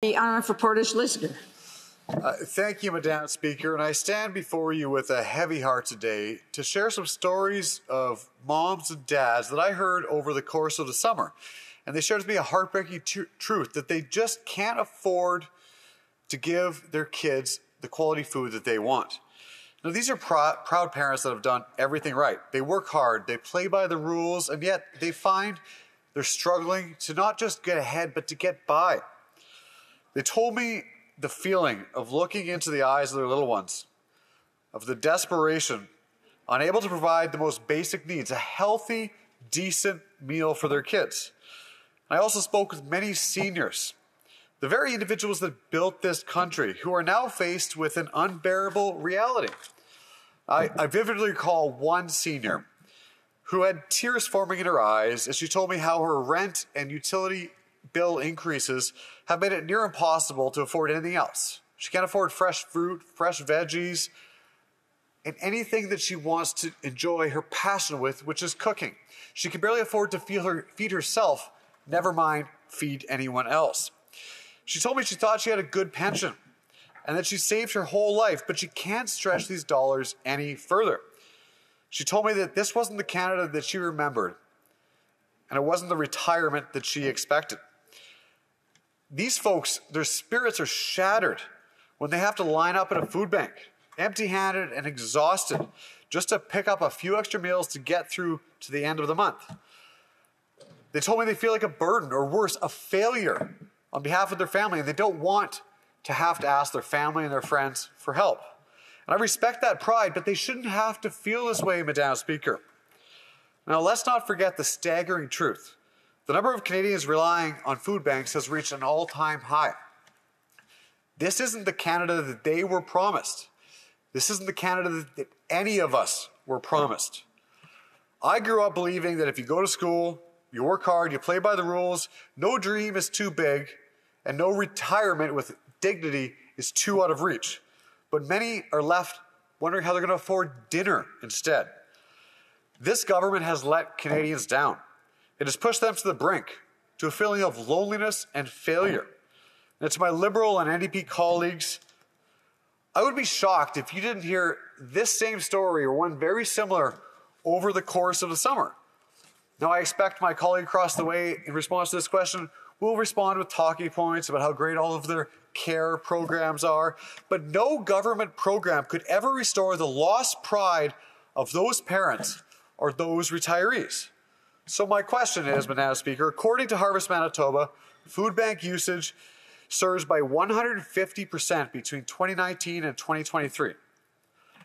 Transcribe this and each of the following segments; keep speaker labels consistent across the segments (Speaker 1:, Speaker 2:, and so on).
Speaker 1: The honour for Portage Lisgar.
Speaker 2: Thank you, Madam Speaker, and I stand before you with a heavy heart today to share some stories of moms and dads that I heard over the course of the summer. And they shared with me a heartbreaking truth that they just can't afford to give their kids the quality food that they want. Now, these are proud parents that have done everything right. They work hard, they play by the rules, and yet they find they're struggling to not just get ahead, but to get by. They told me the feeling of looking into the eyes of their little ones, of the desperation, unable to provide the most basic needs, a healthy, decent meal for their kids. I also spoke with many seniors, the very individuals that built this country, who are now faced with an unbearable reality. I vividly recall one senior who had tears forming in her eyes as she told me how her rent and utility bill increases have made it near impossible to afford anything else. She can't afford fresh fruit, fresh veggies, and anything that she wants to enjoy her passion with, which is cooking. She can barely afford to feed herself, never mind feed anyone else. She told me she thought she had a good pension and that she saved her whole life, but she can't stretch these dollars any further. She told me that this wasn't the Canada that she remembered, and it wasn't the retirement that she expected. These folks, their spirits are shattered when they have to line up at a food bank, empty-handed and exhausted, just to pick up a few extra meals to get through to the end of the month. They told me they feel like a burden, or worse, a failure on behalf of their family, and they don't want to have to ask their family and their friends for help. And I respect that pride, but they shouldn't have to feel this way, Madam Speaker. Now, let's not forget the staggering truth. The number of Canadians relying on food banks has reached an all-time high. This isn't the Canada that they were promised. This isn't the Canada that any of us were promised. I grew up believing that if you go to school, you work hard, you play by the rules, no dream is too big, and no retirement with dignity is too out of reach. But many are left wondering how they're going to afford dinner instead. This government has let Canadians down. It has pushed them to the brink, to a feeling of loneliness and failure. And to my Liberal and NDP colleagues, I would be shocked if you didn't hear this same story or one very similar over the course of the summer. Now, I expect my colleague across the way, in response to this question, will respond with talking points about how great all of their care programs are, but no government program could ever restore the lost pride of those parents or those retirees. So my question is, Madam Speaker, according to Harvest Manitoba, food bank usage surged by 150% between 2019 and 2023.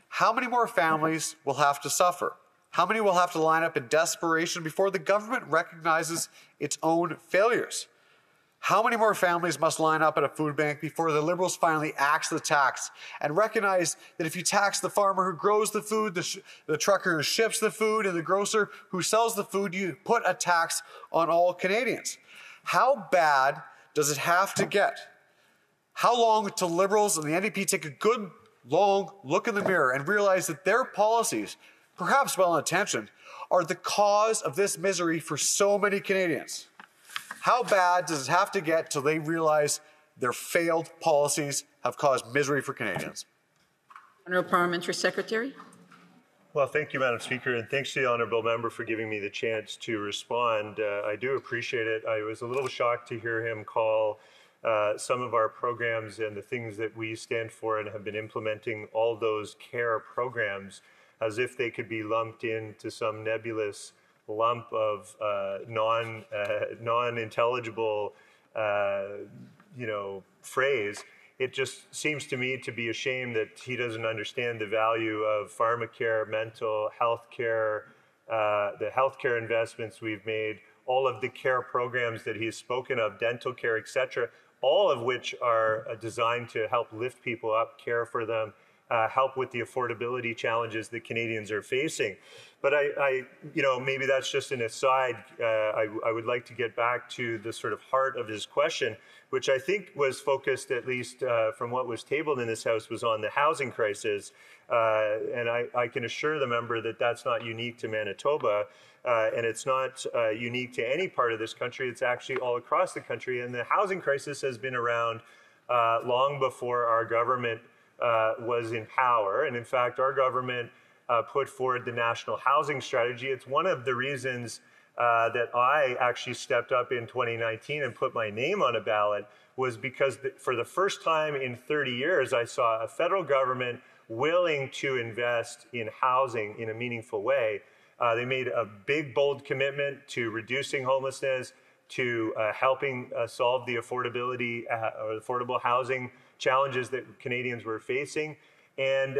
Speaker 2: How many more families will have to suffer? How many will have to line up in desperation before the government recognizes its own failures? How many more families must line up at a food bank before the Liberals finally axe the tax and recognize that if you tax the farmer who grows the food, the trucker who ships the food, and the grocer who sells the food, you put a tax on all Canadians? How bad does it have to get? How long till Liberals and the NDP take a good, long look in the mirror and realize that their policies, perhaps well-intentioned, are the cause of this misery for so many Canadians? How bad does it have to get till they realize their failed policies have caused misery for Canadians?
Speaker 1: Honourable Parliamentary Secretary.
Speaker 3: Well, thank you, Madam Speaker, and thanks to the honourable member for giving me the chance to respond. I do appreciate it. I was a little shocked to hear him call some of our programs and the things that we stand for and have been implementing, all those care programs, as if they could be lumped into some nebulous lump of non-intelligible, phrase. It just seems to me to be a shame that he doesn't understand the value of pharmacare, mental health care, the healthcare investments we've made, all of the care programs that he's spoken of, dental care, etc., all of which are designed to help lift people up, care for them, help with the affordability challenges that Canadians are facing. But maybe that's just an aside. I would like to get back to the sort of heart of his question, which I think was focused, at least from what was tabled in this House, was on the housing crisis. And I can assure the member that that's not unique to Manitoba. and it's not unique to any part of this country. It's actually all across the country. And the housing crisis has been around long before our government was in power. And in fact, our government put forward the National Housing Strategy. It's one of the reasons that I actually stepped up in 2019 and put my name on a ballot, was because for the first time in 30 years, I saw a federal government willing to invest in housing in a meaningful way. They made a big, bold commitment to reducing homelessness, to helping solve the affordability or affordable housing challenges that Canadians were facing. And,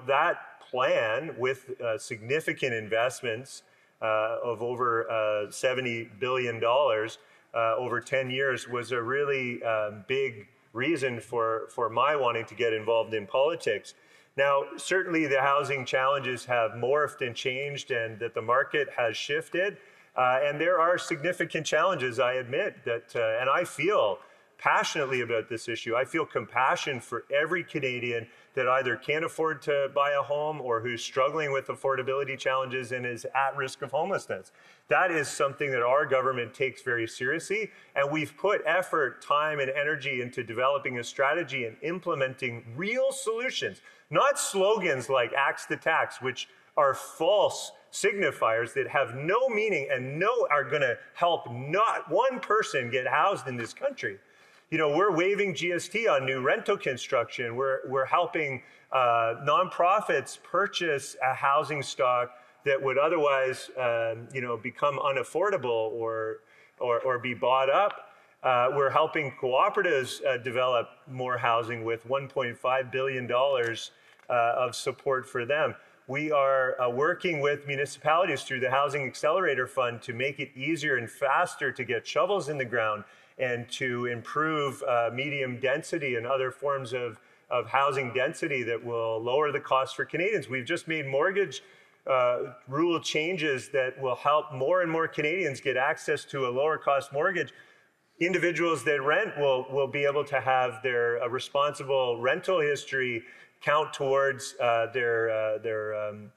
Speaker 3: that plan with significant investments of over $70 billion over 10 years was a really big reason for my wanting to get involved in politics. Now, certainly the housing challenges have morphed and changed, and that the market has shifted. And there are significant challenges, I admit, that, and I feel passionately about this issue. I feel compassion for every Canadian that either can't afford to buy a home or who's struggling with affordability challenges and is at risk of homelessness. That is something that our government takes very seriously, and we've put effort, time, and energy into developing a strategy and implementing real solutions, not slogans like axe the tax, which are false signifiers that have no meaning and are going to help not one person get housed in this country. We're waiving GST on new rental construction. We're helping nonprofits purchase a housing stock that would otherwise, become unaffordable or be bought up. We're helping cooperatives develop more housing with $1.5 billion of support for them. We are working with municipalities through the Housing Accelerator Fund to make it easier and faster to get shovels in the ground and to improve medium density and other forms of housing density that will lower the cost for Canadians. We've just made mortgage rule changes that will help more and more Canadians get access to a lower cost mortgage. Individuals that rent will be able to have their responsible rental history count towards their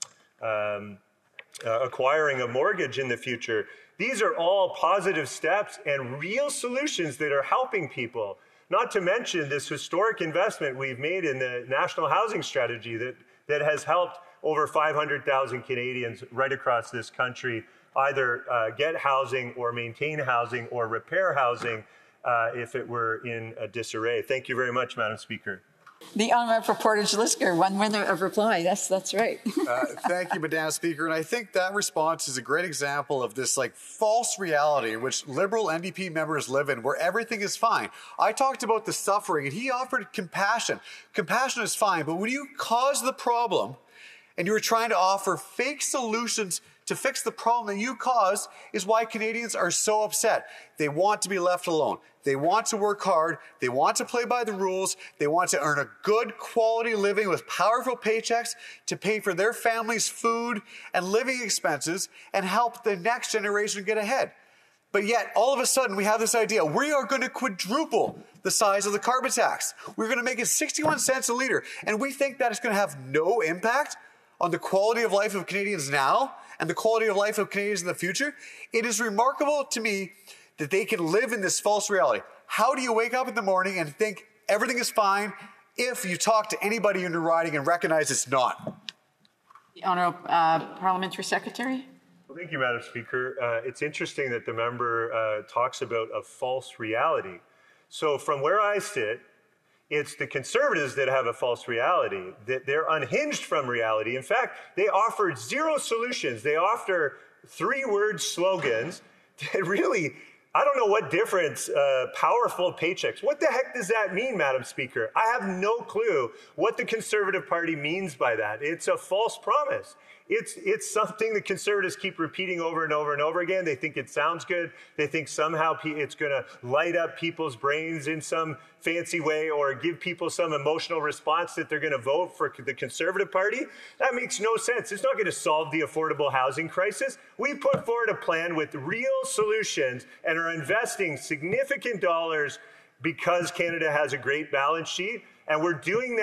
Speaker 3: acquiring a mortgage in the future. These are all positive steps and real solutions that are helping people. Not to mention this historic investment we've made in the National Housing Strategy that has helped over 500,000 Canadians right across this country either get housing or maintain housing or repair housing if it were in a disarray. Thank you very much, Madam Speaker.
Speaker 1: The honourable for Portage-Lisgar, 1 minute of reply. That's right.
Speaker 2: Thank you, Madam Speaker. And I think that response is a great example of this false reality in which Liberal NDP members live in, where everything is fine. I talked about the suffering, and he offered compassion. Compassion is fine, but when you cause the problem and you're trying to offer fake solutions to fix the problem that you caused, is why Canadians are so upset. They want to be left alone. They want to work hard. They want to play by the rules. They want to earn a good quality living with powerful paychecks to pay for their family's food and living expenses and help the next generation get ahead. But yet, all of a sudden, we have this idea. We are going to quadruple the size of the carbon tax. We're going to make it 61 cents a litre. And we think that it's going to have no impact on the quality of life of Canadians now and the quality of life of Canadians in the future. It is remarkable to me that they can live in this false reality. How do you wake up in the morning and think everything is fine if you talk to anybody in your riding and recognize it's not?
Speaker 1: The honourable parliamentary secretary.
Speaker 3: Well, thank you, Madam Speaker. It's interesting that the member talks about a false reality. So from where I sit, it's the Conservatives that have a false reality, that they're unhinged from reality. In fact, they offer zero solutions. They offer 3-word slogans that really, I don't know what difference, powerful paychecks. What the heck does that mean, Madam Speaker? I have no clue what the Conservative Party means by that. It's a false promise. It's something the Conservatives keep repeating over and over and over again. They think it sounds good. They think somehow it's going to light up people's brains in some fancy way or give people some emotional response that they're going to vote for the Conservative Party. That makes no sense. It's not going to solve the affordable housing crisis. We put forward a plan with real solutions and are investing significant dollars because Canada has a great balance sheet. And we're doing that